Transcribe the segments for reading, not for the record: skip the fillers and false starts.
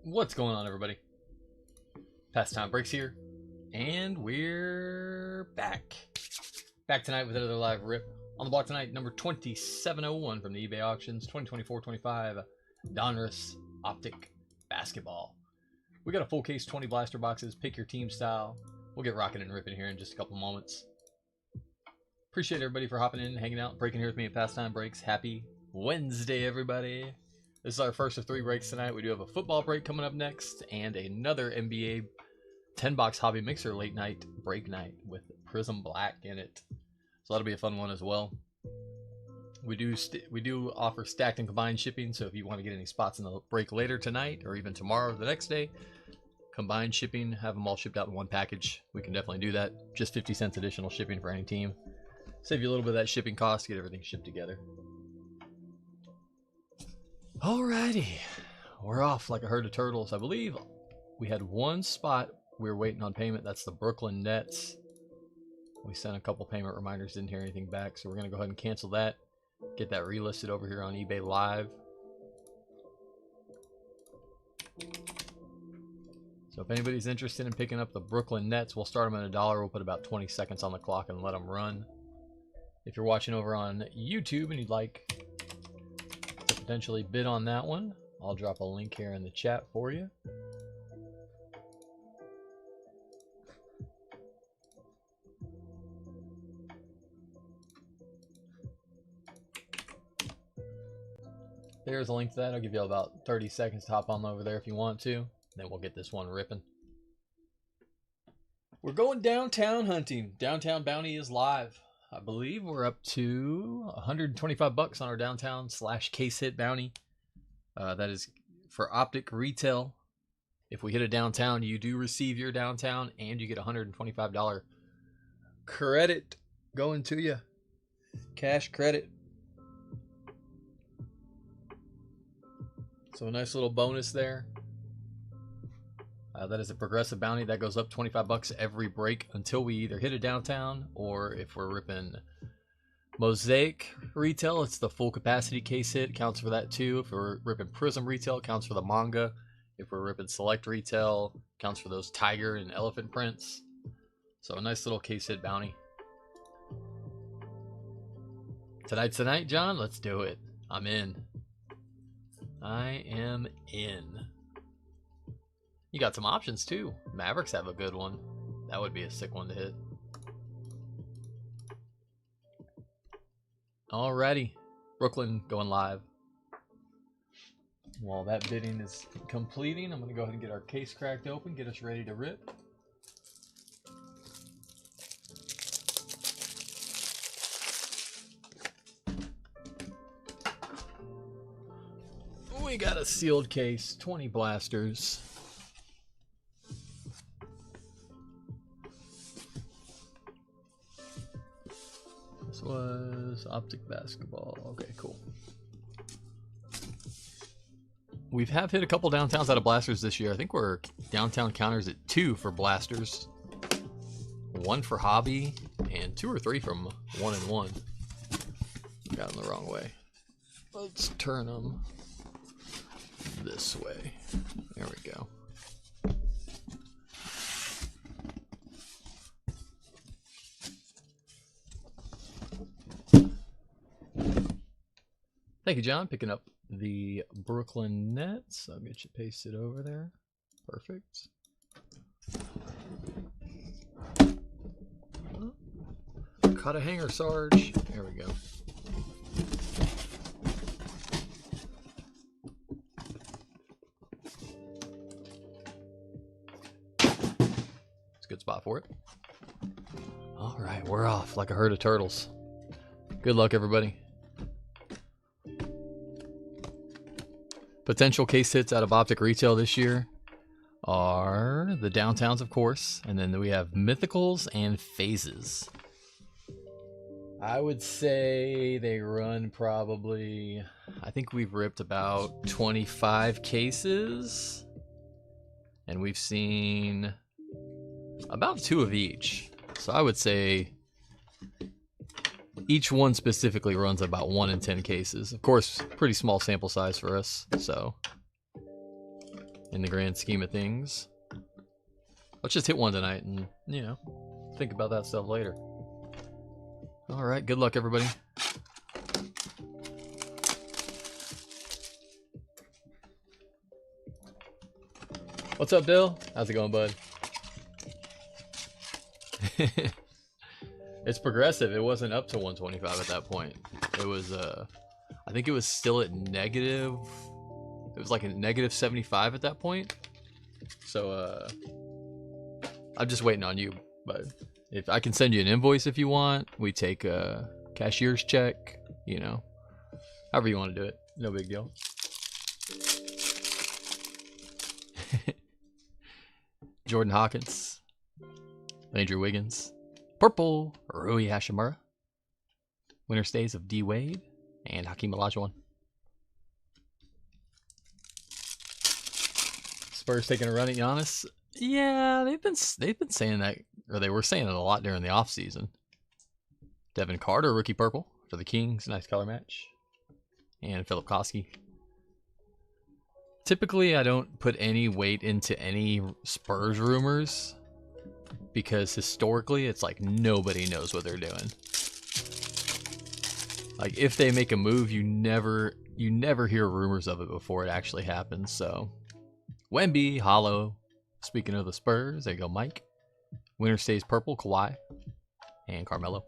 What's going on, everybody? Pastime Breaks here, and we're back. Back tonight with another live rip. On the block tonight, number 2701 from the eBay auctions, 2024-25 Donruss Optic Basketball. We got a full case, 20 blaster boxes. Pick your team style. We'll get rocking and ripping here in just a couple moments. Appreciate everybody for hopping in, hanging out, breaking here with me at Pastime Breaks. Happy Wednesday, everybody. This is our first of 3 breaks tonight. We do have a football break coming up next and another NBA 10-box hobby mixer late night break night with Prism Black in it. So that'll be a fun one as well. We do offer stacked and combined shipping, so if you want to get any spots in the break later tonight or even tomorrow or the next day, combined shipping, have them all shipped out in one package. We can definitely do that. Just 50 cents additional shipping for any team. Save you a little bit of that shipping cost, get everything shipped together. Alrighty, we're off like a herd of turtles. I believe we had one spot we were waiting on payment. That's the Brooklyn Nets. We sent a couple payment reminders, didn't hear anything back, so we're going to go ahead and cancel that. Get that relisted over here on eBay Live. So if anybody's interested in picking up the Brooklyn Nets, we'll start them at $1. We'll put about 20 seconds on the clock and let them run. If you're watching over on YouTube and you'd like to potentially bid on that one, I'll drop a link here in the chat for you. There's a link to that. I'll give you about 30 seconds to hop on over there if you want to. Then we'll get this one ripping. We're going downtown hunting. Downtown Bounty is live. I believe we're up to 125 bucks on our downtown / case hit bounty. That is for Optic retail. If we hit a downtown, you do receive your downtown and you get $125 credit going to you. Cash credit. So a nice little bonus there. That is a progressive bounty that goes up 25 bucks every break until we either hit a downtown, or if we're ripping Mosaic retail, it's the full capacity case hit, counts for that too. If we're ripping Prism retail, counts for the manga. If we're ripping select retail, counts for those tiger and elephant prints. So a nice little case hit bounty. Tonight's the night, John. Let's do it. I'm in. I am in. You got some options too. Mavericks have a good one. That would be a sick one to hit. Alrighty. Brooklyn going live. While that bidding is completing, I'm going to go ahead and get our case cracked open, get us ready to rip. We got a sealed case, 20 blasters. This was Optic Basketball. Okay, cool. We have hit a couple downtowns out of blasters this year. I think we're downtown counters at 2 for blasters, 1 for hobby, and 2 or 3 from 1 and 1. Got them the wrong way. Let's turn them this way. There we go. Thank you, John. Picking up the Brooklyn Nets. I'll get you pasted over there. Perfect. Cut a hanger, Sarge. There we go. Good spot for it. All right, we're off like a herd of turtles. Good luck, everybody. Potential case hits out of Optic retail this year are the downtowns, of course, and then we have mythicals and phases. I would say they run probably, I think we've ripped about 25 cases, and we've seen about 2 of each. So I would say each one specifically runs about 1 in 10 cases. Of course, pretty small sample size for us. So in the grand scheme of things. Let's just hit one tonight and, you know, think about that stuff later. Alright, good luck, everybody. What's up, Bill? How's it going, bud? It's progressive. It wasn't up to 125 at that point. It was, I think it was still at negative. It was like a negative 75 at that point. So, I'm just waiting on you. But if I can send you an invoice if you want, we take a cashier's check, you know, however you want to do it. No big deal. Jordan Hawkins, Andrew Wiggins, purple, Rui Hashimura, winner stays of D Wade and Hakeem Olajuwon. Spurs taking a run at Giannis. Yeah, they've been saying that, or they were saying it a lot during the offseason. Devin Carter, rookie purple for the Kings, nice color match, and Philip Koski. Typically, I don't put any weight into any Spurs rumors because historically, it's like nobody knows what they're doing. Like if they make a move, you never hear rumors of it before it actually happens. So, Wemby, Hollow. Speaking of the Spurs, there you go, Mike. Winner stays purple, Kawhi, and Carmelo.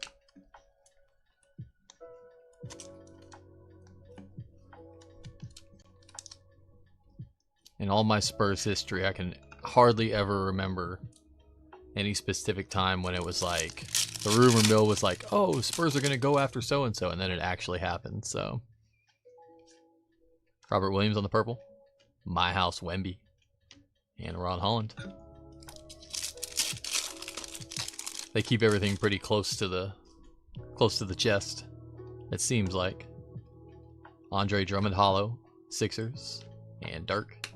In all my Spurs history, I can hardly ever remember any specific time when it was like, the rumor mill was like, oh, Spurs are going to go after so-and-so, and then it actually happened, so. Robert Williams on the purple. My House Wemby. And Ron Holland. They keep everything pretty close to the chest, it seems like. Andre Drummond Hollow, Sixers, and Dirk.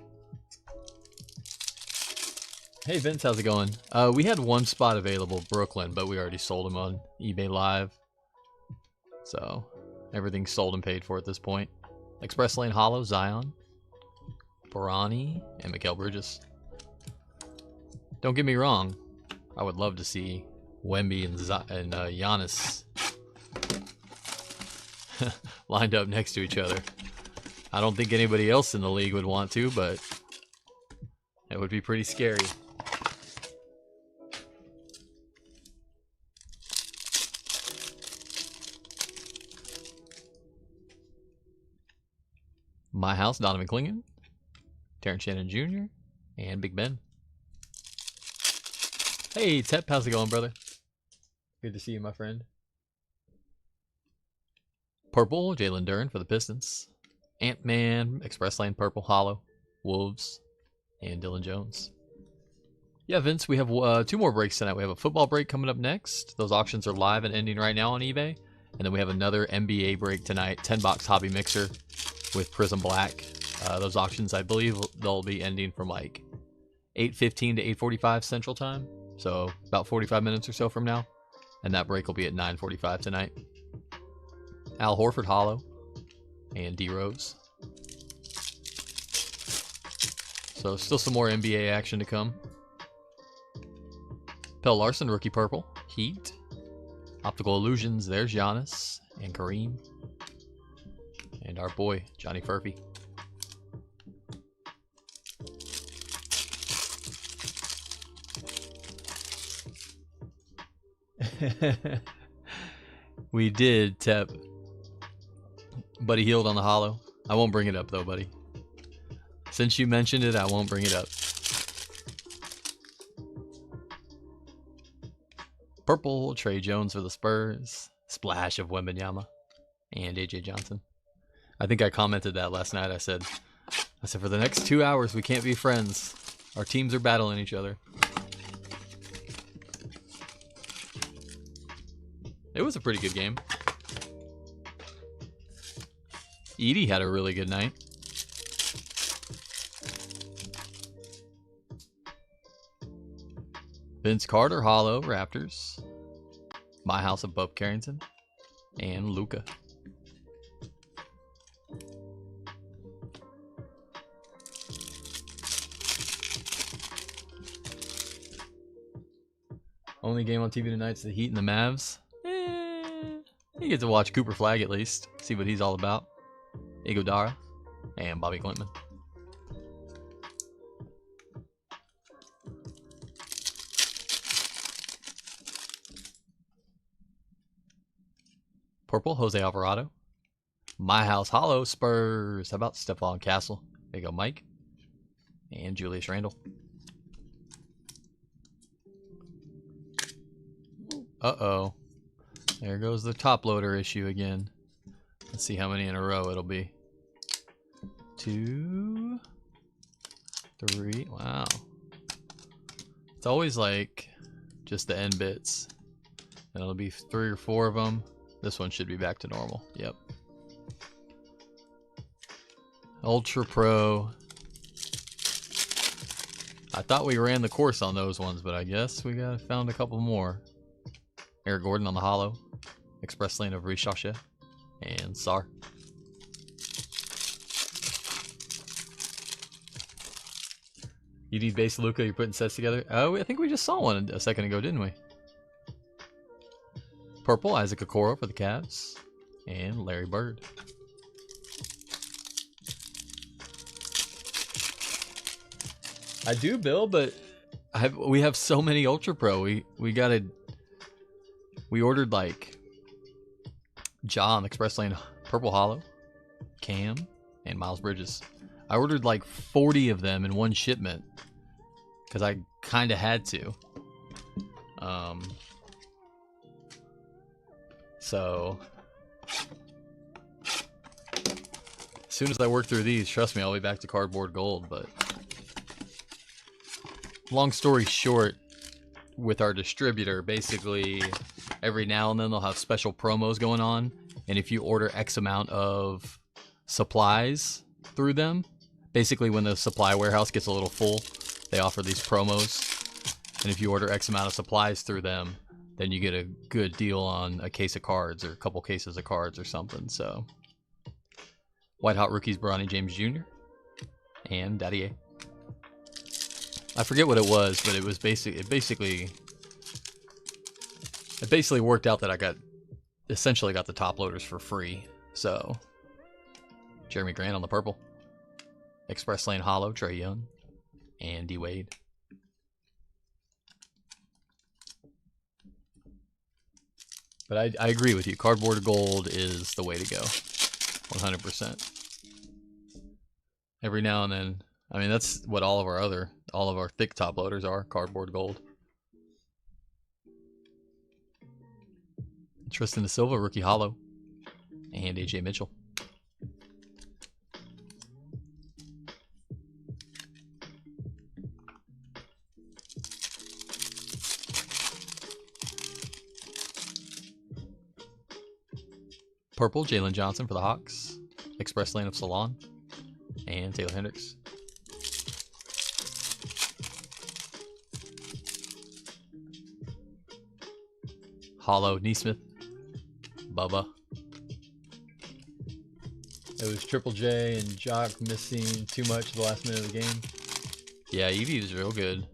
Hey Vince, how's it going? We had one spot available, Brooklyn, but we already sold him on eBay Live. So, everything's sold and paid for at this point. Express Lane Hollow, Zion, Barani, and Mikal Bridges. Don't get me wrong, I would love to see Wemby and Giannis lined up next to each other. I don't think anybody else in the league would want to, but it would be pretty scary. My House, Donovan Clingan, Terrence Shannon Jr., and Big Ben. Hey, Tep, how's it going, brother? Good to see you, my friend. Purple, Jalen Duren for the Pistons. Ant-Man, Express Lane Purple, Hollow, Wolves, and Dylan Jones. Yeah, Vince, we have 2 more breaks tonight. We have a football break coming up next. Those auctions are live and ending right now on eBay. And then we have another NBA break tonight, 10-box hobby mixer with Prism Black. Those auctions, I believe, they'll be ending from like 8:15 to 8:45 Central Time. So about 45 minutes or so from now. And that break will be at 9:45 tonight. Al Horford Hollow and D Rose. So still some more NBA action to come. Pell Larson, rookie purple, Heat. Optical Illusions, there's Giannis and Kareem. And our boy, Johnny Furphy. We did, Tep. Buddy healed on the hollow. I won't bring it up though, buddy. Since you mentioned it, I won't bring it up. Purple, Trey Jones for the Spurs. Splash of Wembanyama and AJ Johnson. I think I commented that last night. I said for the next 2 hours we can't be friends. Our teams are battling each other. It was a pretty good game. Edie had a really good night. Vince Carter, Hollow, Raptors. My House of Bub Carrington. And Luca. Only game on TV tonight's the Heat and the Mavs. You get to watch Cooper Flagg at least. See what he's all about. Iguodala and Bobby Clinton. Purple, Jose Alvarado. My House Hollow, Spurs. How about Stephon Castle? There you go, Mike. And Julius Randle. Uh-oh. There goes the top loader issue again. Let's see how many in a row it'll be. 2, 3. Wow. It's always like just the end bits. And it'll be 3 or 4 of them. This one should be back to normal. Yep. Ultra Pro. I thought we ran the course on those ones, but I guess we found a couple more. Eric Gordon on the hollow. Express lane of Rishasha. And Sar. You need base Luka, you're putting sets together? Oh, I think we just saw one a second ago, didn't we? Purple, Isaac Okoro for the Cavs. And Larry Bird. I do, Bill, but we have so many Ultra Pro. We ordered like John, Express Lane, Purple Hollow, Cam, and Miles Bridges. I ordered like 40 of them in one shipment because I kind of had to. So as soon as I work through these, trust me, I'll be back to cardboard gold. But long story short, with our distributor, basically every now and then they'll have special promos going on, and if you order X amount of supplies through them, basically when the supply warehouse gets a little full, they offer these promos, and if you order X amount of supplies through them, then you get a good deal on a case of cards or a couple cases of cards or something. So White Hot Rookies, Bronny James Jr. and Daddy A. I forget what it was, but it was it basically worked out that I essentially got the top loaders for free. So Jeremy Grant on the purple. Express Lane Hollow, Trae Young, and D Wade. But I agree with you. Cardboard gold is the way to go. 100%. Every now and then, I mean, that's what all of our thick top loaders are, cardboard gold. Tristan Da Silva, rookie hollow, and AJ Mitchell. Purple, Jalen Johnson for the Hawks. Express Lane of Salon. And Taylor Hendricks. Hollow, Neesmith. Bubba. It was Triple J and Jock missing too much the last minute of the game. Yeah, Evie is real good.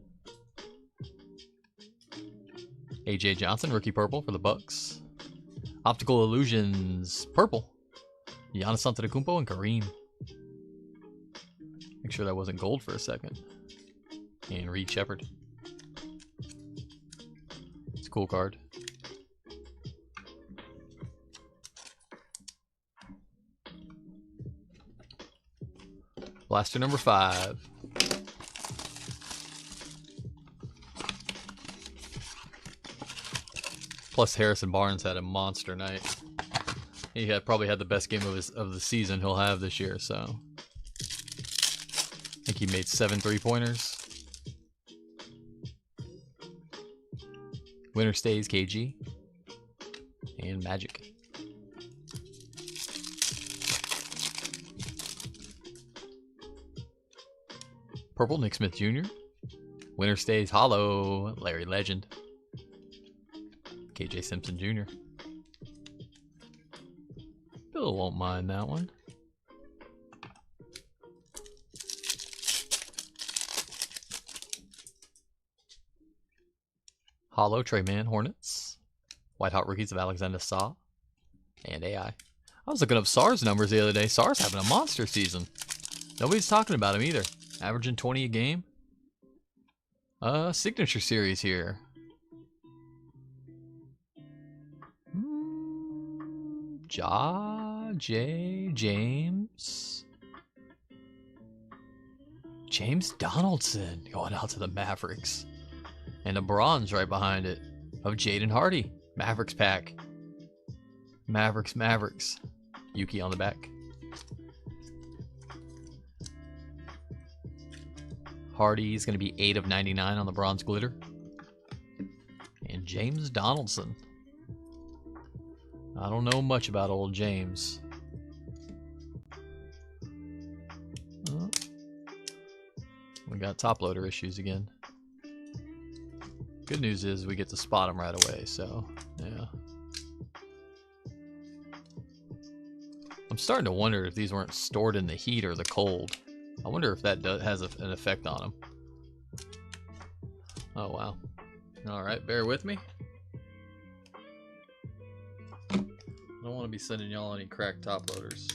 AJ Johnson, rookie purple for the Bucks. Optical Illusions, purple. Giannis Antetokounmpo and Kareem. Make sure that wasn't gold for a second. And Reed Shepard. It's a cool card. Blaster number 5. Plus Harrison Barnes had a monster night. He probably had the best game of the season he'll have this year, so I think he made 7 3-pointers. Winner stays KG and Magic. Purple, Nick Smith Jr. Winner stays hollow, Larry Legend. KJ Simpson Jr. Bill won't mind that one. Hollow Trey Man Hornets. White Hot Rookies of Alexander Saw. And AI. I was looking up SAR's numbers the other day. SAR's having a monster season. Nobody's talking about him either. Averaging 20 a game. Signature series here. James Donaldson going out to the Mavericks. And a bronze right behind it of Jaden Hardy. Mavericks pack. Mavericks. Yuki on the back. Hardy's going to be 8 of 99 on the bronze glitter. And James Donaldson. I don't know much about old James. We got top loader issues again. Good news is we get to spot them right away, so yeah. I'm starting to wonder if these weren't stored in the heat or the cold. I wonder if that has an effect on them. Oh wow. Alright, bear with me. I don't want to be sending y'all any cracked top loaders.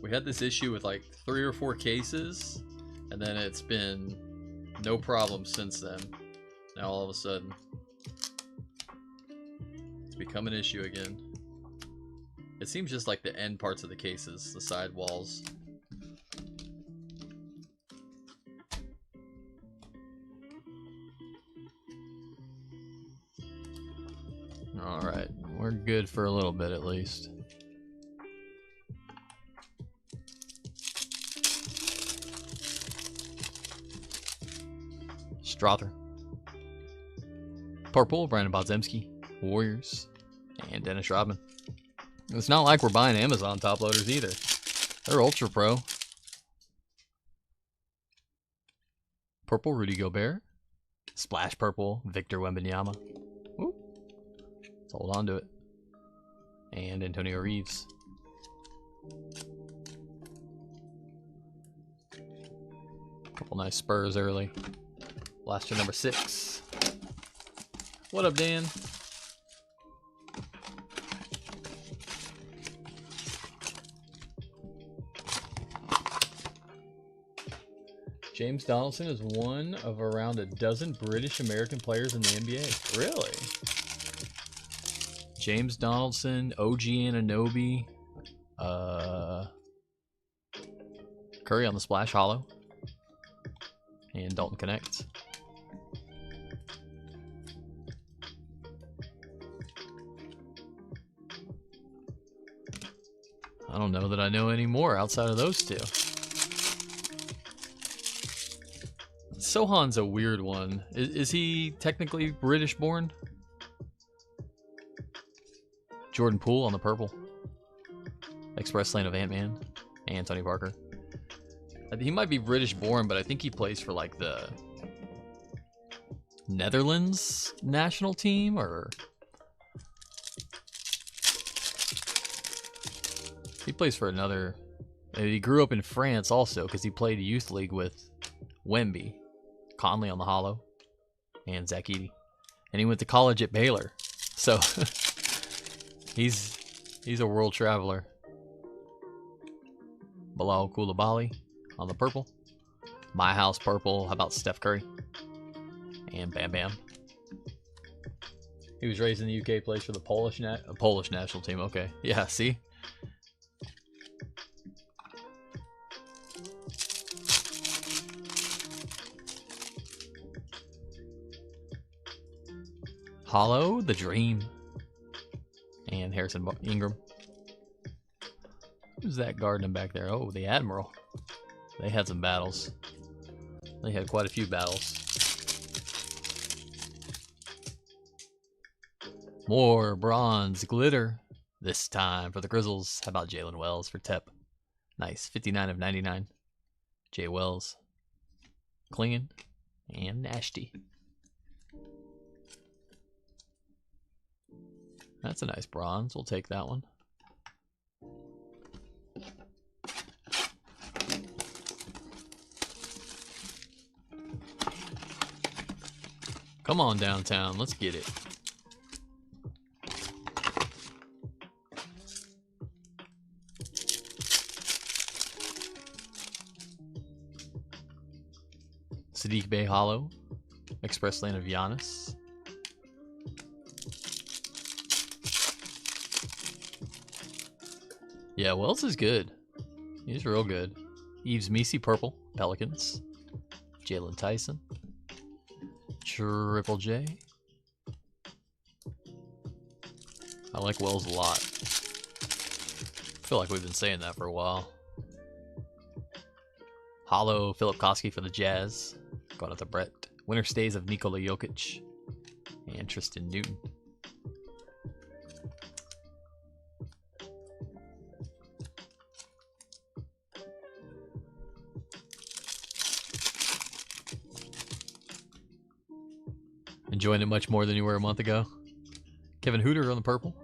We had this issue with like 3 or 4 cases, and then it's been no problem since then. Now all of a sudden, it's become an issue again. It seems just like the end parts of the cases, the side walls. Alright, we're good for a little bit at least. Strother. Purple, Brandon Bodzemski, Warriors, and Dennis Rodman. It's not like we're buying Amazon top loaders either. They're Ultra Pro. Purple, Rudy Gobert. Splash Purple, Victor Wembanyama. Ooh. Let's hold on to it. And Antonio Reeves. Couple nice Spurs early. Blaster number 6. What up, Dan? James Donaldson is one of around a dozen British American players in the NBA. Really? James Donaldson, OG Anunoby, Curry on the Splash Hollow, and Dalton Connect. I don't know that I know any more outside of those two. Sohan's a weird one. Is he technically British born? Jordan Poole on the purple. Express Lane of Ant-Man. And Tony Parker. He might be British born, but I think he plays for like the Netherlands national team, or he plays for another. He grew up in France also because he played youth league with Wemby, Conley on the hollow, and Zach Edey. And he went to college at Baylor. So he's a world traveler. Bilal Coulibaly on the purple. My House purple. How about Steph Curry? And Bam Bam. He was raised in the UK, plays for the Polish national team. Okay. Yeah, see? Hollow, the Dream. And Harrison Ingram. Who's that guarding back there? Oh, the Admiral. They had some battles. They had quite a few battles. More bronze glitter. This time for the Grizzlies. How about Jalen Wells for Tep? Nice. 59 of 99. Jay Wells. Klingon. And Nashty. That's a nice bronze. We'll take that one. Come on downtown. Let's get it. Sadiq Bay Hollow. Express Lane of Giannis. Yeah, Wells is good. He's real good. Yves Misi, purple. Pelicans. Jalen Tyson. Triple J. I like Wells a lot. I feel like we've been saying that for a while. Hollow, Philip Koski for the Jazz. Going out to Brett. Winter stays of Nikola Jokic. And Tristan Newton. Enjoying it much more than you were a month ago. Kevin Hooter on the purple.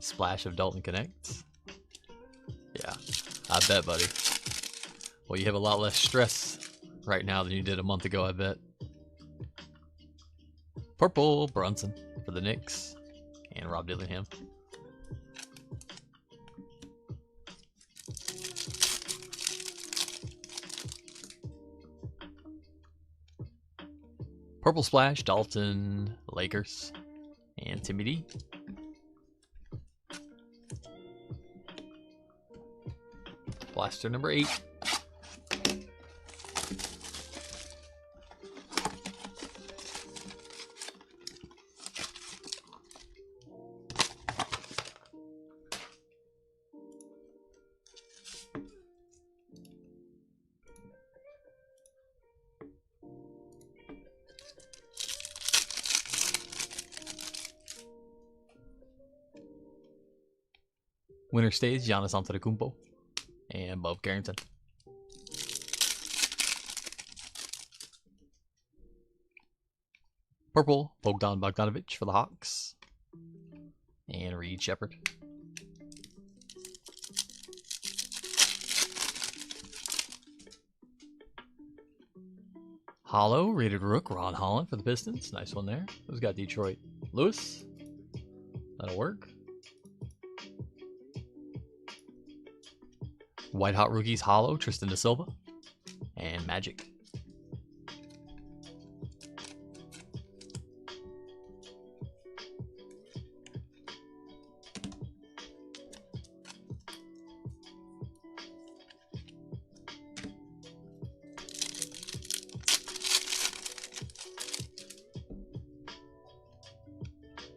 Splash of Dalton Connects. Yeah, I bet, buddy. Well, you have a lot less stress right now than you did a month ago, I bet. Purple Brunson for the Knicks. And Rob Dillingham. Purple Splash, Dalton, Lakers, and Timmy D. Blaster number 8. Winner stays Giannis Antetokounmpo and Bob Carrington. Purple, Bogdan Bogdanovic for the Hawks and Reed Shepard. Hollow, rated Rook, Ron Holland for the Pistons. Nice one there. Who's got Detroit? Lewis? That'll work. White Hot Rookies, Hollow, Tristan Da Silva, and Magic.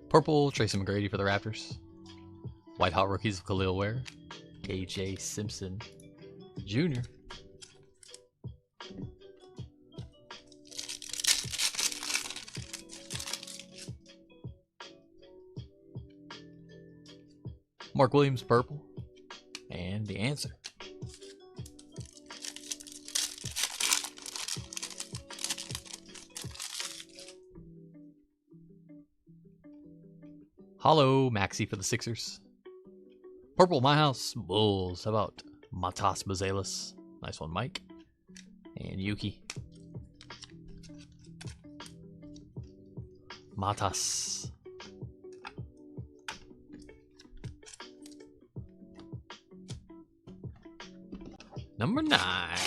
Purple, Tracy McGrady for the Raptors. White Hot Rookies of Khalil Ware. KJ Simpson Jr. Mark Williams, purple. And the answer. Hollow, Maxey for the Sixers. Purple, my house, Bulls. How about Matas Bazelis? Nice one, Mike. And Yuki. Matas. Number 9.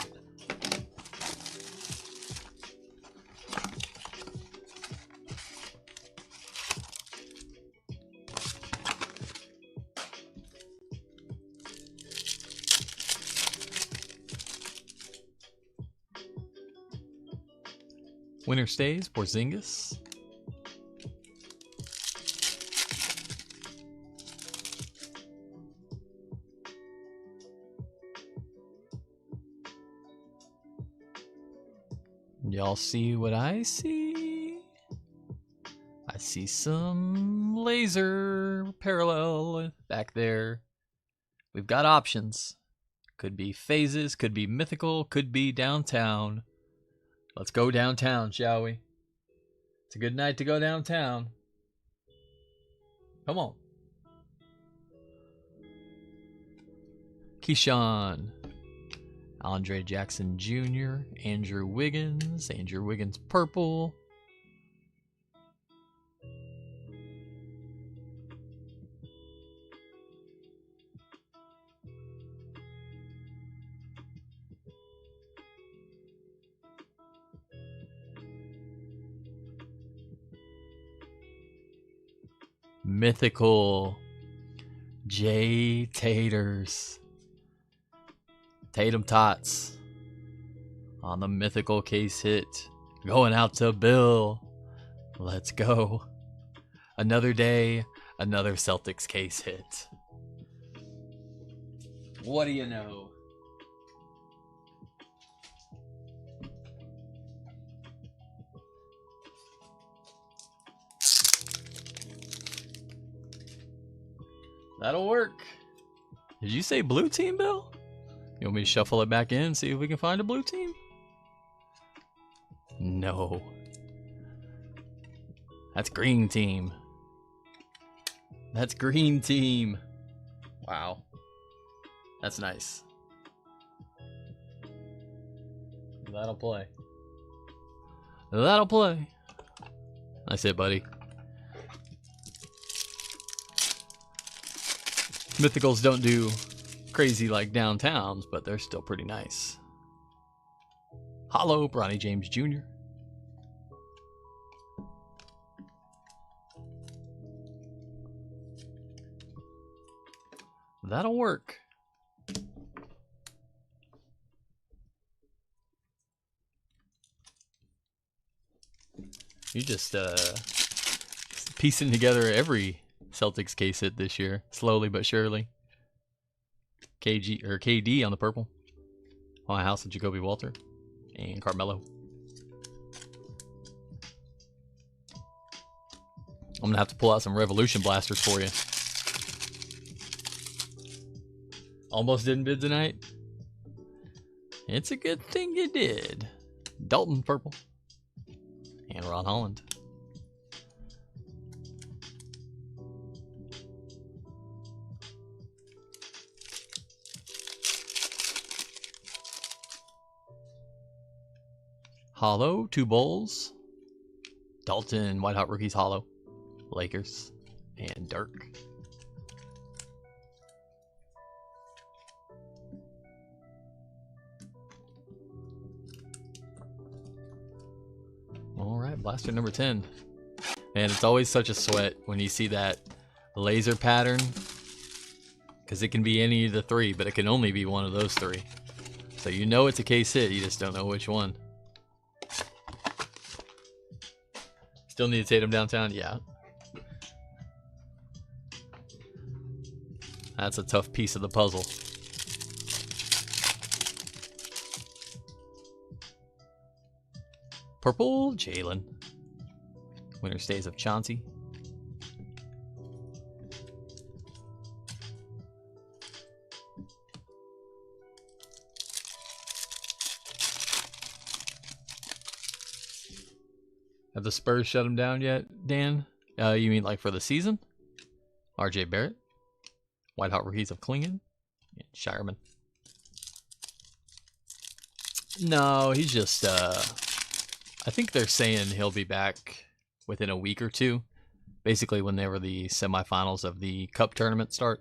Winner stays, Porzingis. Y'all see what I see? I see some laser parallel back there. We've got options. Could be phases, could be mythical, could be downtown. Let's go downtown, shall we? It's a good night to go downtown. Come on. Keyshawn. Andre Jackson Jr. Andrew Wiggins. Andrew Wiggins purple. mythical J Taters. Tatum Tots on the mythical case hit. Going out to Bill. Let's go. Another day, another Celtics case hit. What do you know? That'll work. Did you say blue team, Bill? You want me to shuffle it back in and see if we can find a blue team? No. That's green team. That's green team. Wow. That's nice. That'll play. That'll play. That's it, buddy. Mythicals don't do crazy like downtowns, but they're still pretty nice. Hollow, Bronny James Jr. That'll work. You just piecing together every Celtics case hit this year, slowly but surely. KD on the purple. White House and Jacoby Walter. And Carmelo. I'm going to have to pull out some Revolution Blasters for you. Almost didn't bid tonight. It's a good thing you did. Dalton purple. And Ron Holland. Hollow, 2 bowls. Dalton, White Hot Rookies hollow. Lakers. And Dirk. Alright, blaster number 10. And it's always such a sweat when you see that laser pattern. Because it can be any of the 3, but it can only be one of those 3. So you know it's a case hit, you just don't know which one. Still need to Tatum downtown? Yeah. That's a tough piece of the puzzle. Purple, Jalen. Winner stays of Chauncey. Have the Spurs shut him down yet, Dan? You mean like for the season? RJ Barrett. White Hot Rookies of Klingon. And Shireman. No, he's just, I think they're saying he'll be back within a week or two. Basically whenever the semifinals of the Cup tournament start.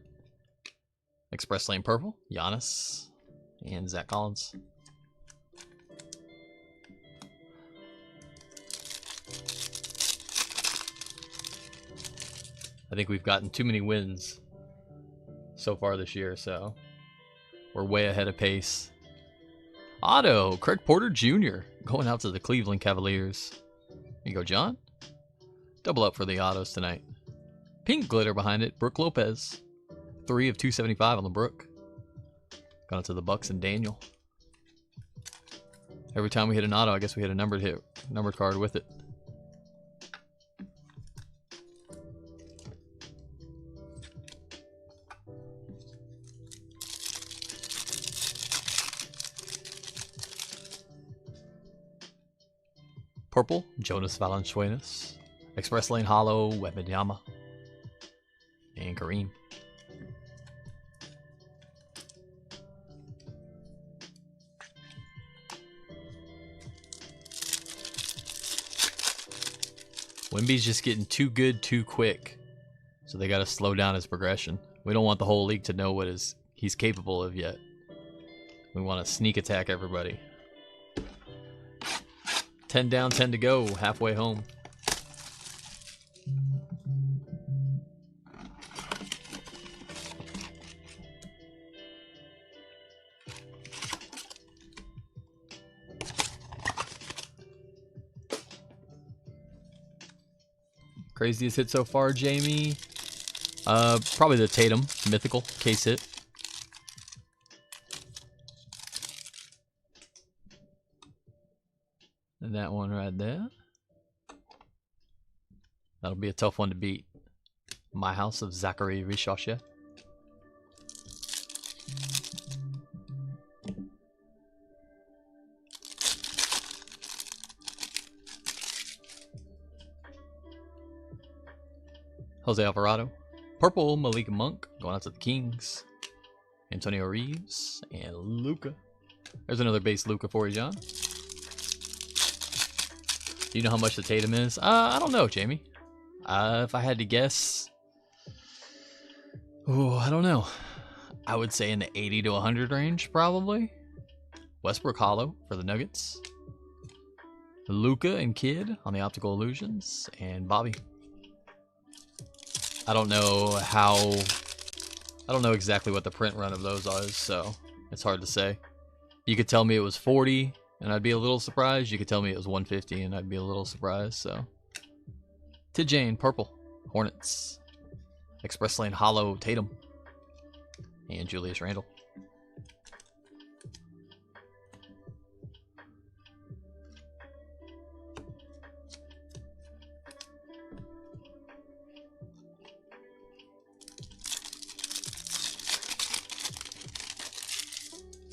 Express Lane Purple. Giannis. And Zach Collins. I think we've gotten too many wins so far this year, so we're way ahead of pace. Auto, Craig Porter Jr. going out to the Cleveland Cavaliers. Here you go, John. Double up for the autos tonight. Pink glitter behind it, Brooke Lopez. 3 of 275 on the Brook. Going out to the Bucks and Daniel. Every time we hit an auto, I guess we hit a numbered card with it. Purple, Jonas Valanciunas. Express Lane Hollow, Wembanyama. And Kareem. Wemby's just getting too good too quick. So they got to slow down his progression. We don't want the whole league to know what he's capable of yet. We want to sneak attack everybody. 10 down, 10 to go, halfway home. Craziest hit so far, Jamie? Probably the Tatum mythical case hit. And that one right there. That'll be a tough one to beat. My House of Zachary Rishoshe. Jose Alvarado. Purple Malika Monk going out to the Kings. Antonio Reeves and Luca. There's another base Luca for you, John. Do you know how much the Tatum is? I don't know, Jamie. If I had to guess, I don't know. I would say in the 80 to 100 range, probably. Westbrook Hollow for the Nuggets. Luca and Kid on the Optical Illusions, and Bobby. I don't know exactly what the print run of those is, so it's hard to say. You could tell me it was 40, and I'd be a little surprised. You could tell me it was 150, and I'd be a little surprised, so. Tijane, Purple, Hornets. Express Lane, Hollow, Tatum. And Julius Randle.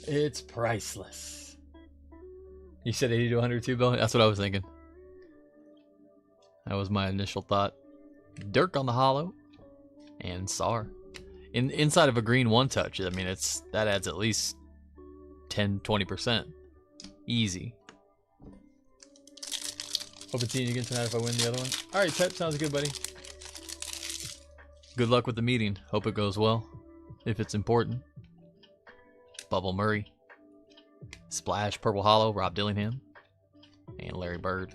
It's priceless. You said 80 to 102, Bill? That's what I was thinking. That was my initial thought. Dirk on the Hollow. And Sar. Inside of a green one touch, I mean, that adds at least 10-20%. Easy. Hope it's seeing you again tonight if I win the other one. Alright, Pep, sounds good, buddy. Good luck with the meeting. Hope it goes well. If it's important. Bubble Murray. Splash, Purple Hollow, Rob Dillingham. And Larry Bird.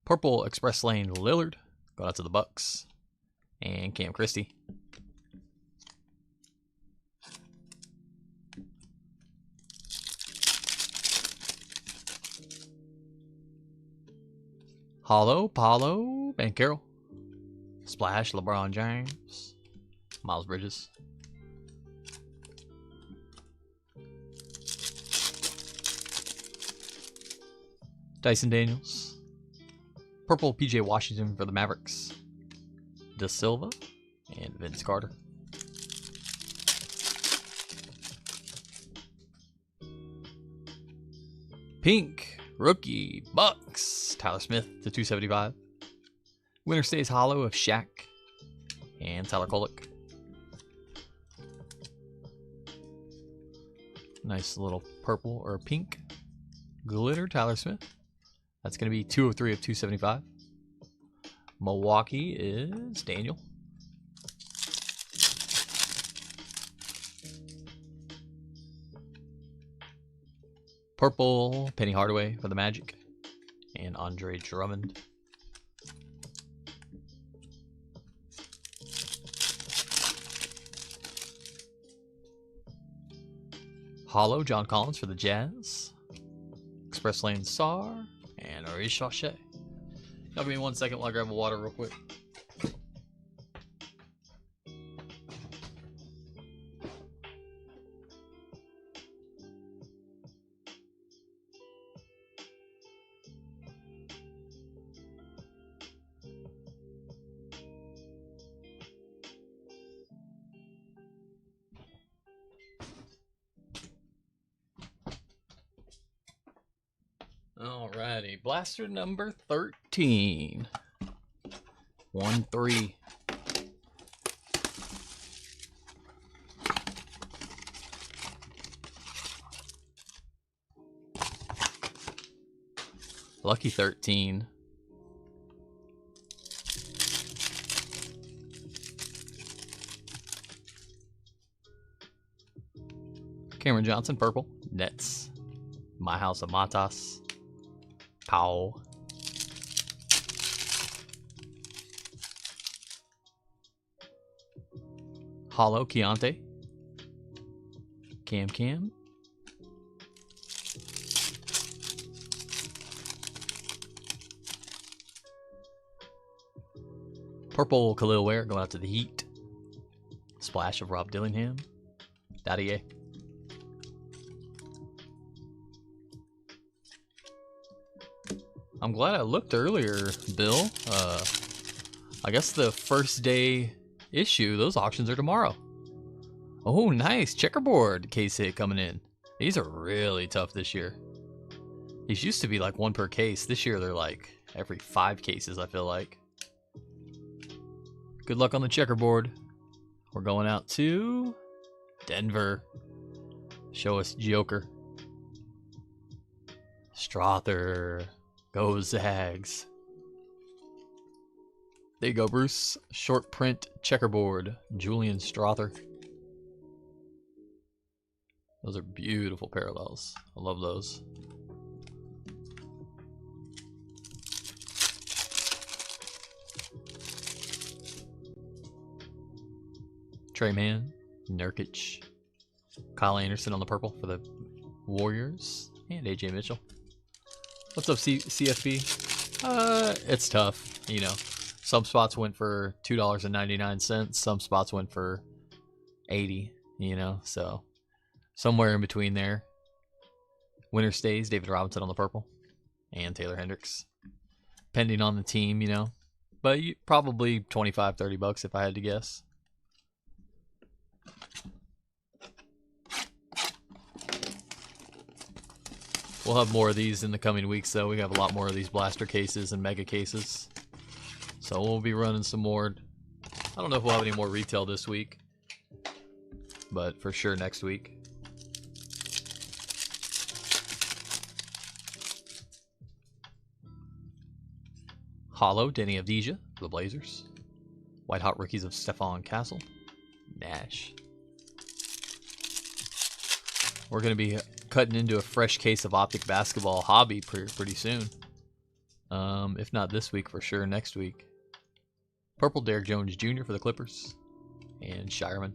Purple Express Lane Lillard. Going out to the Bucks. And Cam Christie. Hollow, Paulo, Banchero. Splash, LeBron James. Miles Bridges. Dyson Daniels. Purple PJ Washington for the Mavericks. Da Silva and Vince Carter. Pink rookie Bucks. Tyler Smith to 275. Winner stays hollow of Shaq and Tyler Kolek. Nice little purple or pink glitter Tyler Smith. That's going to be 203 of 275. Milwaukee is Daniel. Purple, Penny Hardaway for the Magic. And Andre Drummond. Hollow, John Collins for the Jazz. Express Lane Sar. And Rishoshe. Y'all give me 1 second while I grab a water real quick. Alrighty, blaster number 13. 1-3. Lucky 13. Cameron Johnson, purple. Nets. My House of Matas. Powell. Hollow, Keontae. Cam. Purple, Khalil Ware, going out to the Heat. Splash of Rob Dillingham. Daddy. I'm glad I looked earlier, Bill. I guess the first day issue, those auctions are tomorrow. Oh, nice. Checkerboard case hit coming in. These are really tough this year. These used to be like one per case. This year they're like every 5 cases, I feel like. Good luck on the checkerboard. We're going out to Denver. Show us Joker. Strother. Go Zags. There you go, Bruce. Short print checkerboard. Julian Strother. Those are beautiful parallels. I love those. Trey Mann, Nurkic, Kyle Anderson on the purple for the Warriors, and AJ Mitchell. What's up, CFB? It's tough, you know. Some spots went for $2.99. Some spots went for 80, you know, so somewhere in between there. Winner stays, David Robinson on the purple, and Taylor Hendricks. Depending on the team, you know. But probably $25, $30 if I had to guess. We'll have more of these in the coming weeks, though. We have a lot more of these blaster cases and mega cases. So we'll be running some more. I don't know if we'll have any more retail this week, but for sure next week. Hollow, Denny Avdija for the Blazers. White Hot Rookies of Stephon Castle. Nash. We're going to be cutting into a fresh case of Optic Basketball Hobby pretty soon. If not this week, for sure next week. Purple, Derek Jones Jr. for the Clippers. And Shireman.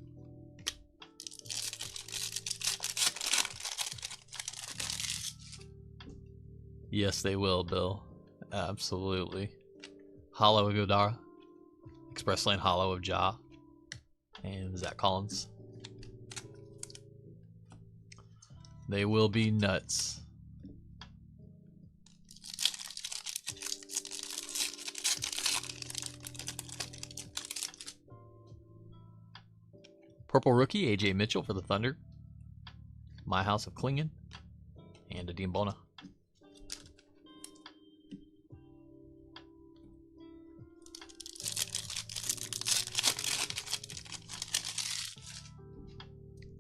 Yes, they will, Bill. Absolutely. Hollow of Godara. Express Lane Hollow of Ja. And Zach Collins. They will be nuts. Purple rookie, AJ Mitchell for the Thunder. My House of Klingen. And a Bona.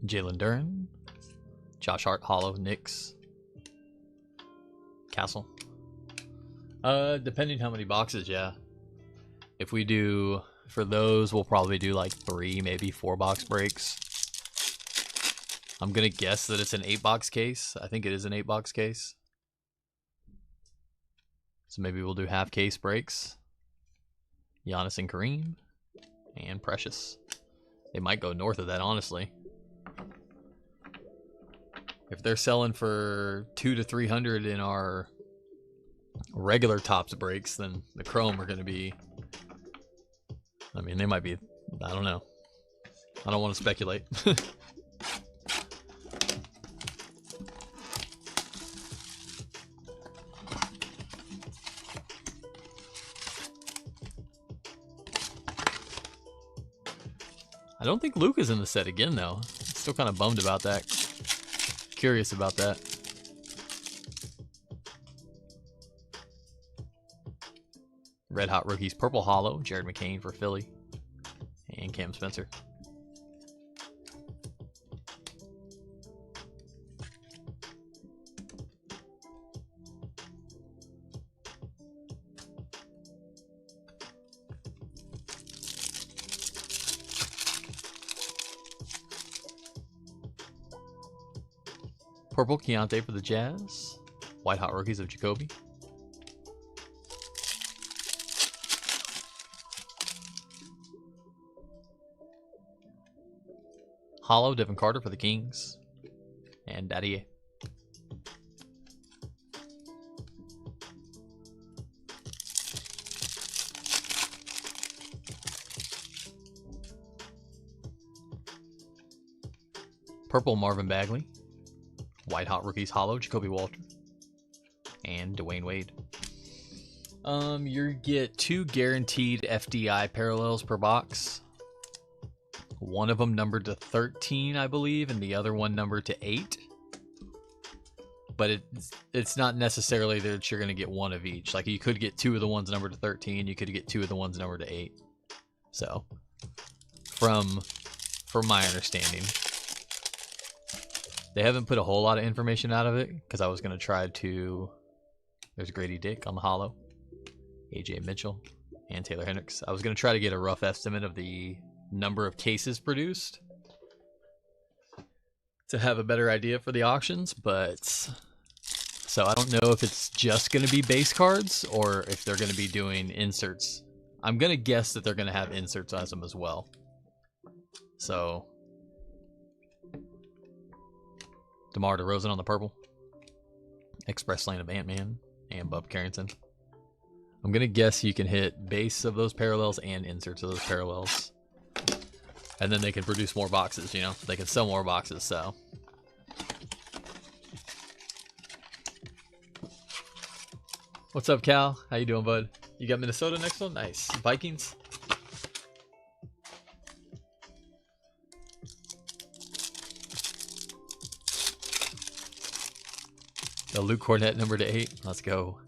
Jalen Duren. Josh Hart, Hollow, Knicks. Castle. Depending how many boxes, yeah. If we do, for those, we'll probably do like 3, maybe 4 box breaks. I'm gonna guess that it's an 8-box case. I think it is an 8-box case. So maybe we'll do half case breaks. Giannis and Kareem. And Precious. They might go north of that, honestly. If they're selling for $200 to $300 in our regular tops breaks, then the Chrome are going to be, I mean, they might be, I don't know. I don't want to speculate. I don't think Luke is in the set again, though. Still kind of bummed about that. Curious about that. Red Hot Rookies, Purple Hollow, Jared McCain for Philly, and Cam Spencer. Purple Keontae for the Jazz. White hot rookies of Jacoby. Hollow Devin Carter for the Kings. And Daddy. Purple Marvin Bagley. White hot rookies hollow Jacoby Walter. And Dwayne Wade. You get 2 guaranteed FDI parallels per box. One of them numbered to 13, I believe, and the other one numbered to 8. But it's not necessarily that you're going to get one of each. Like, you could get 2 of the ones numbered to 13, you could get 2 of the ones numbered to 8. So, from my understanding, they haven't put a whole lot of information out of it, because I was going to try to... There's Grady Dick on the hollow, AJ Mitchell, and Taylor Hendricks. I was going to try to get a rough estimate of the number of cases produced to have a better idea for the auctions, but so I don't know if it's just going to be base cards or if they're going to be doing inserts. I'm going to guess that they're going to have inserts as them as well. So DeMar DeRozan on the purple, Express Lane of Ant-Man, and Bub Carrington. I'm going to guess you can hit base of those parallels and inserts of those parallels. And then they can produce more boxes, you know? They can sell more boxes, so. What's up, Cal? How you doing, bud? You got Minnesota next one? Nice. Vikings? The Luke Cornett number to 8. Let's go.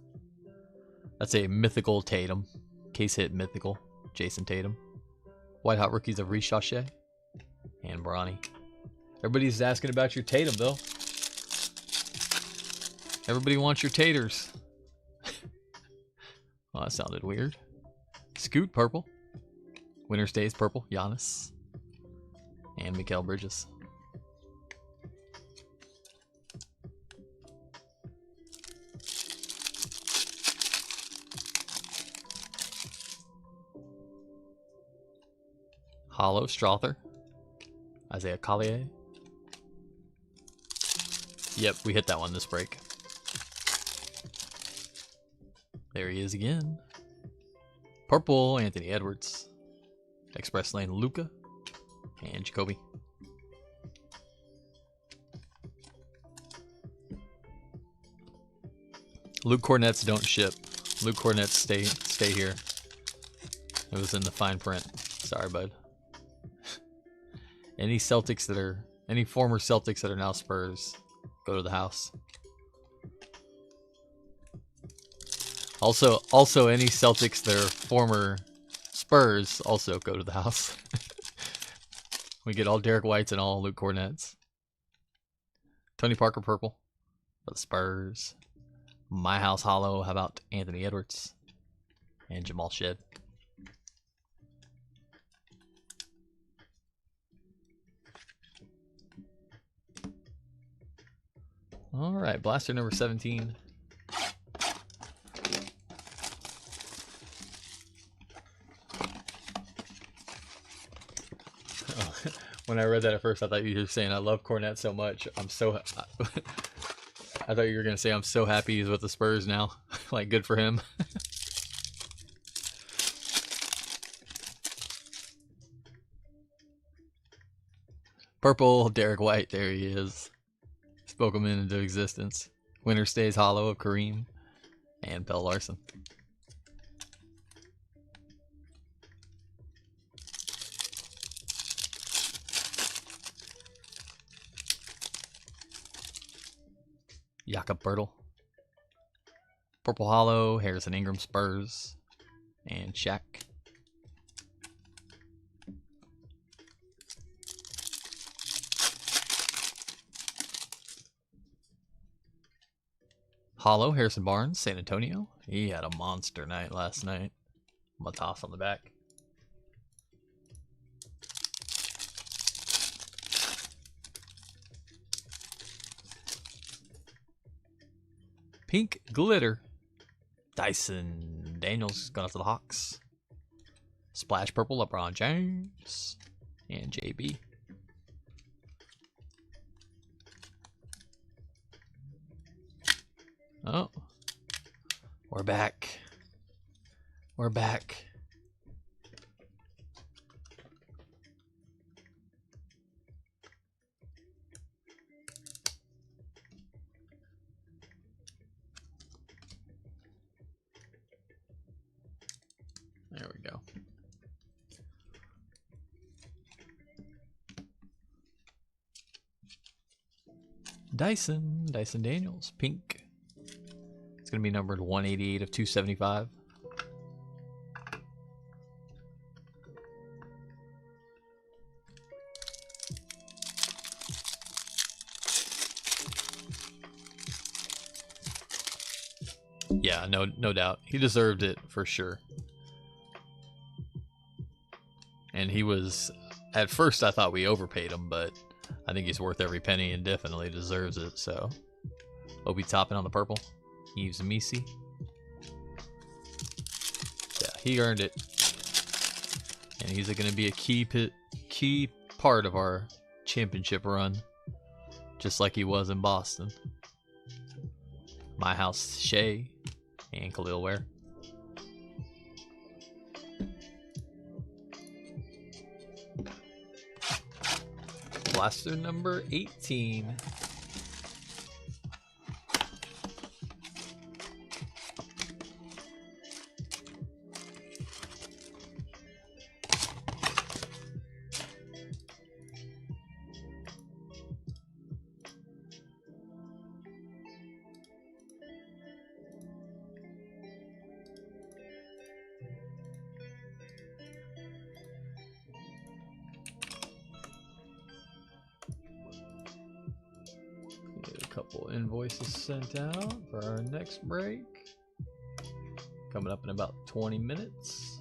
That's a mythical Tatum. Case hit mythical. Jason Tatum. White hot rookies of Reece Shashay and Bronny. Everybody's asking about your Tatum, though. Everybody wants your taters. Well, that sounded weird. Scoot purple. Winter Stays purple. Giannis. And Mikal Bridges. Hollow Strother. Isaiah Collier. Yep, we hit that one this break. There he is again. Purple Anthony Edwards. Express Lane Luca. And Jacoby. Luke Cornets don't ship. Luke Cornets stay here. It was in the fine print. Sorry, bud. Any former Celtics that are now Spurs, go to the house. Also any Celtics that are former Spurs, also go to the house. We get all Derek Whites and all Luke Cornets. Tony Parker purple for the Spurs. My House hollow, how about Anthony Edwards and Jamal Shed. All right, blaster number 17. Oh, when I read that at first, I thought you were saying I love Cornette so much. I thought you were gonna say I'm so happy he's with the Spurs now. Like, good for him. Purple Derek White, there he is. Spoke him into existence. Winter Stays hollow of Kareem and Bell Larson. Jakob Bertel. Purple hollow, Harrison Ingram Spurs, and Shaq. Hollow, Harrison Barnes, San Antonio. He had a monster night last night. Matas on the back. Pink glitter. Dyson Daniels going after the Hawks. Splash purple, LeBron James. And JB. Oh. We're back. We're back. There we go. Dyson Daniels, pink. It's going to be numbered 188 of 275. Yeah, no doubt. He deserved it for sure. And he was, at first I thought we overpaid him, but I think he's worth every penny and definitely deserves it. So, Obi Toppin on the purple. Yves Misi. Yeah, he earned it. And he's going to be a key part of our championship run. Just like he was in Boston. My House Shea and Khalil Ware. Blaster number 18. Couple invoices sent out for our next break. Coming up in about 20 minutes.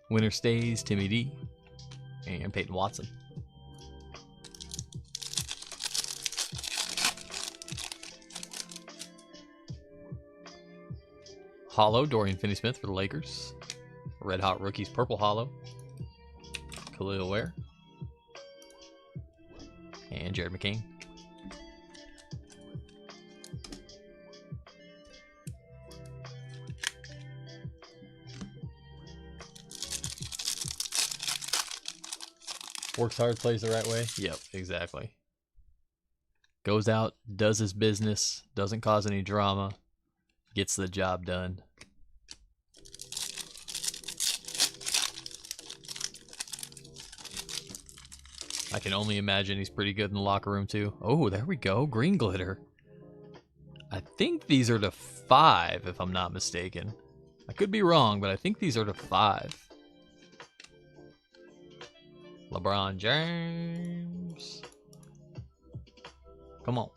Winner stays Timmy D and Peyton Watson. Hollow Dorian Finney-Smith for the Lakers. Red Hot Rookies purple hollow. Khalil Ware. And Jared McCain. Works hard, plays the right way. Yep, exactly. Goes out, does his business, doesn't cause any drama, gets the job done. I can only imagine he's pretty good in the locker room too. Oh, there we go. Green glitter. I think these are to 5, if I'm not mistaken. I could be wrong, but I think these are to 5. LeBron James. Come on.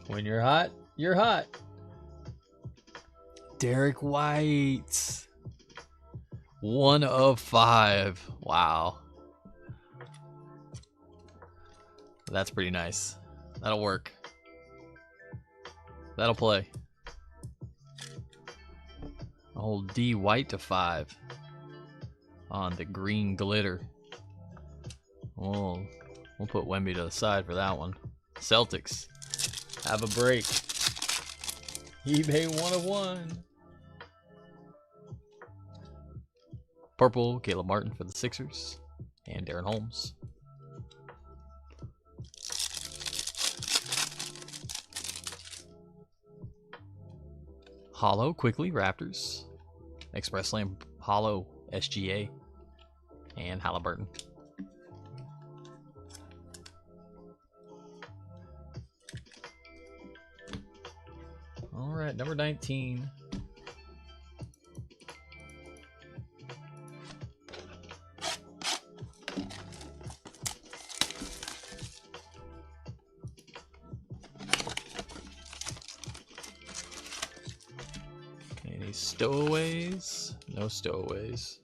When you're hot, you're hot. Derek White. 1 of 5. Wow. That's pretty nice. That'll work. That'll play. Old D White to 5 on the green glitter. We'll put Wemby to the side for that one. Celtics have a break. eBay 1 of 1. Purple, Caleb Martin for the Sixers. And Darren Holmes. Hollow, quickly, Raptors. Express Slam, Hollow, SGA. And Halliburton. Alright, number 19. stowaways? No stowaways.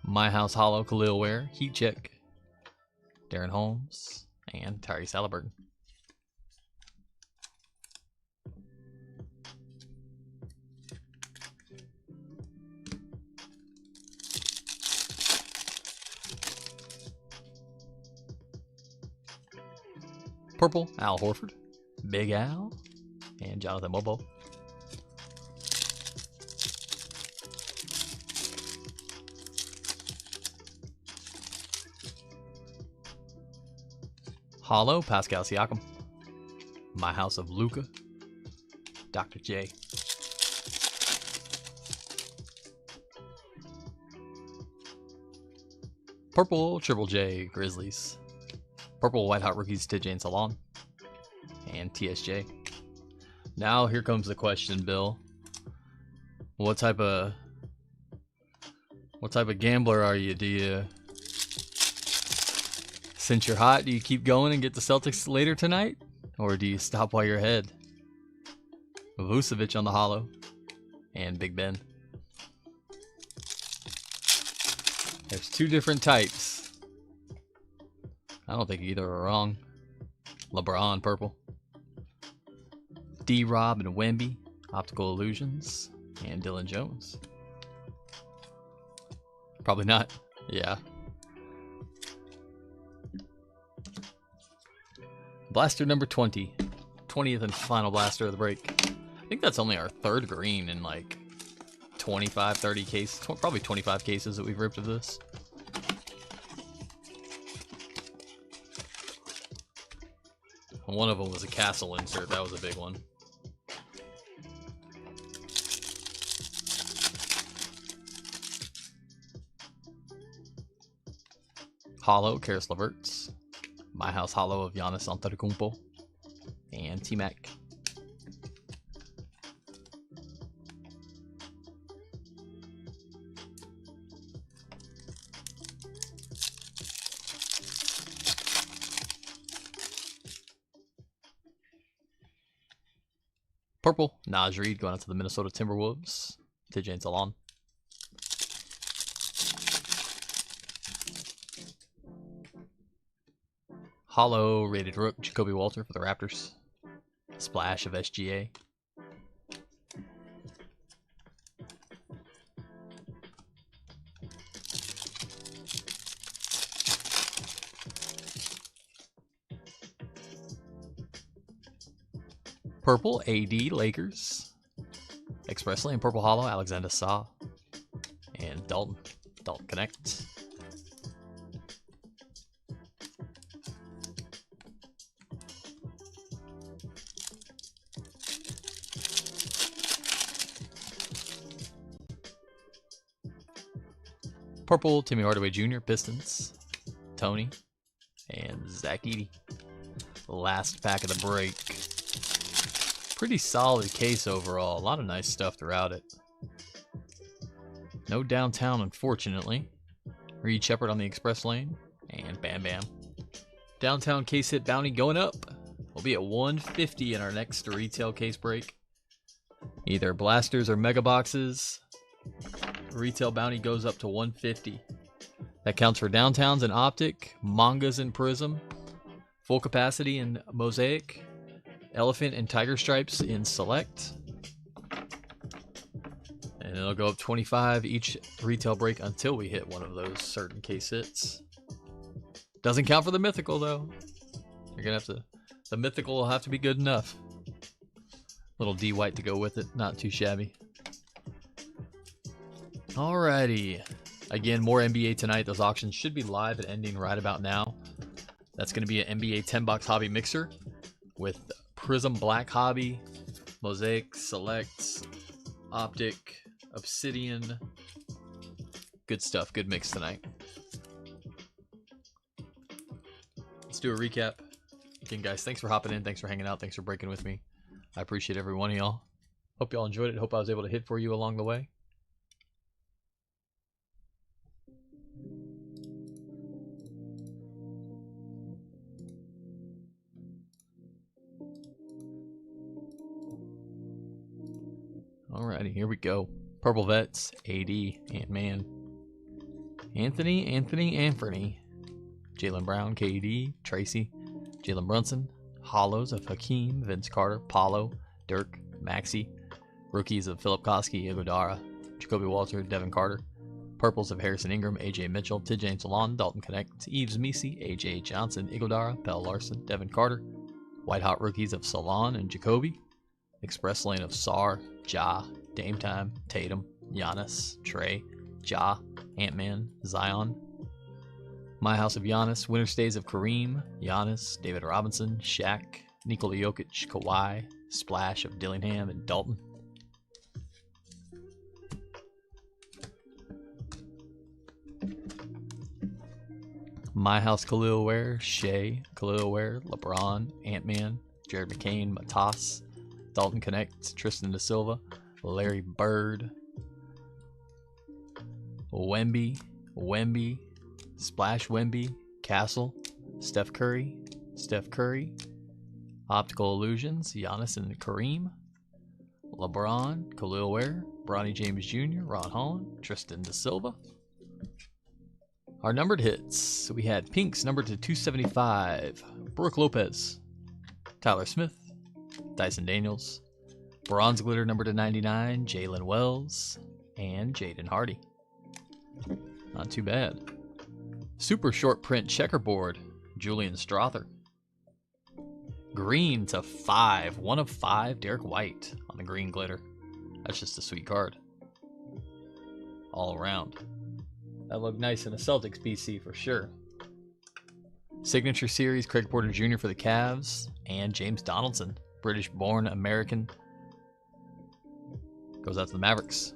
My House Hollow, Khalil Ware, Heat Check, Darren Holmes, and Tyrese Halliburton. Purple, Al Horford, Big Al, and Jonathan Bobo. Hollow, Pascal Siakam. My House of Luca, Dr. J. Purple, Triple J, Grizzlies. Purple, White Hot Rookies, TJ and Salon. And TSJ. Now here comes the question, Bill. What type of gambler are you? Do you, since you're hot, do you keep going and get the Celtics later tonight? Or do you stop while you're ahead? Vucevic on the hollow. And Big Ben. There's two different types. I don't think either are wrong. LeBron, purple. D-Rob and Wemby, Optical Illusions. And Dylan Jones. Probably not. Yeah. Blaster number 20. 20th and final blaster of the break. I think that's only our third green in like 25, 30 cases. Probably 25 cases that we've ripped of this. One of them was a castle insert. That was a big one. Hollow, Karis LeVerts. My House Hollow of Giannis Antetokounmpo. And T-Mac. Purple, Naj Reid going out to the Minnesota Timberwolves. TJ and Salon. Hollow, Rated Rook, Jacoby Walter for the Raptors. Splash of SGA. Purple, AD, Lakers. Express Lane, Purple Hollow, Alexander Saw. And Dalton Connect. Purple, Timmy Hardaway Jr., Pistons. Tony. And Zach Edey. Last pack of the break. Pretty solid case overall. A lot of nice stuff throughout it. No downtown, unfortunately. Reed Shepard on the express lane. And Bam Bam. Downtown case hit bounty going up. We'll be at 150 in our next retail case break. Either blasters or mega boxes. Retail bounty goes up to 150. That counts for downtowns and optic, mangas and prism, full capacity in mosaic, elephant and tiger stripes in select. And it'll go up 25 each retail break until we hit one of those certain case hits. Doesn't count for the mythical though. You're gonna have to, the mythical will have to be good enough. Little D white to go with it, not too shabby. Alrighty. Again, more NBA tonight. Those auctions should be live and ending right about now. That's going to be an NBA 10-box hobby mixer with Prism Black Hobby, Mosaic, Selects, Optic, Obsidian. Good stuff. Good mix tonight. Let's do a recap. Again, guys, thanks for hopping in. Thanks for hanging out. Thanks for breaking with me. I appreciate every one of y'all. Hope y'all enjoyed it. Hope I was able to hit for you along the way. Alrighty, here we go. Purple Vets, AD, Ant-Man, Anthony, Jaylen Brown, KD, Tracy, Jalen Brunson, Hollows of Hakeem, Vince Carter, Paulo, Dirk, Maxey, rookies of Philip Koski, Iguodala, Jacoby Walter, Devin Carter, purples of Harrison Ingram, AJ Mitchell, Tidjane Salon, Dalton Connect, Eves Misi, AJ Johnson, Iguodala, Bell Larson, Devin Carter, white hot rookies of Salon and Jacoby, express lane of Sar, Ja, Dame Time, Tatum, Giannis, Trey, Ja, Ant-Man, Zion, My House of Giannis, Winter Stays of Kareem, Giannis, David Robinson, Shaq, Nikola Jokic, Kawhi, Splash of Dillingham and Dalton. My House Khalil Ware, Shea, Khalil Ware, LeBron, Ant-Man, Jared McCain, Matas, Dalton Connect, Tristan Da Silva, Larry Bird, Wemby, Splash Wemby, Castle, Steph Curry, Optical Illusions, Giannis and Kareem, LeBron, Khalil Ware, Bronny James Jr., Ron Holland, Tristan Da Silva. Our numbered hits, we had pinks numbered to 275, Brooke Lopez, Tyler Smith, Dyson Daniels, bronze glitter numbered to 99, Jalen Wells, and Jaden Hardy. Not too bad. Super short print checkerboard, Julian Strother. Green to 5, 1 of 5, Derek White on the green glitter. That's just a sweet card. All around. That looked nice in a Celtics BC for sure. Signature Series, Craig Porter Jr. for the Cavs, and James Donaldson, British-born American. Goes out to the Mavericks.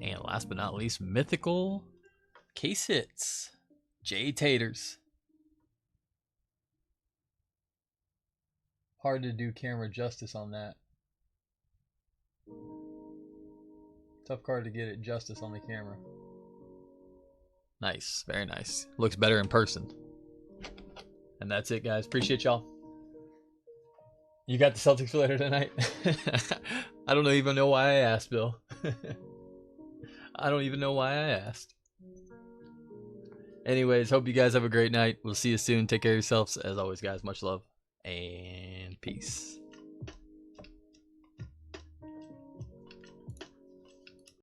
And last but not least, mythical case hits, Jay Taters. Hard to do camera justice on that. Tough card to get it justice on the camera. Nice, very nice. Looks better in person. And that's it, guys. Appreciate y'all. You got the Celtics for later tonight? I don't even know why I asked, Bill. I don't even know why I asked. Anyways, hope you guys have a great night. We'll see you soon. Take care of yourselves. As always, guys, much love and peace.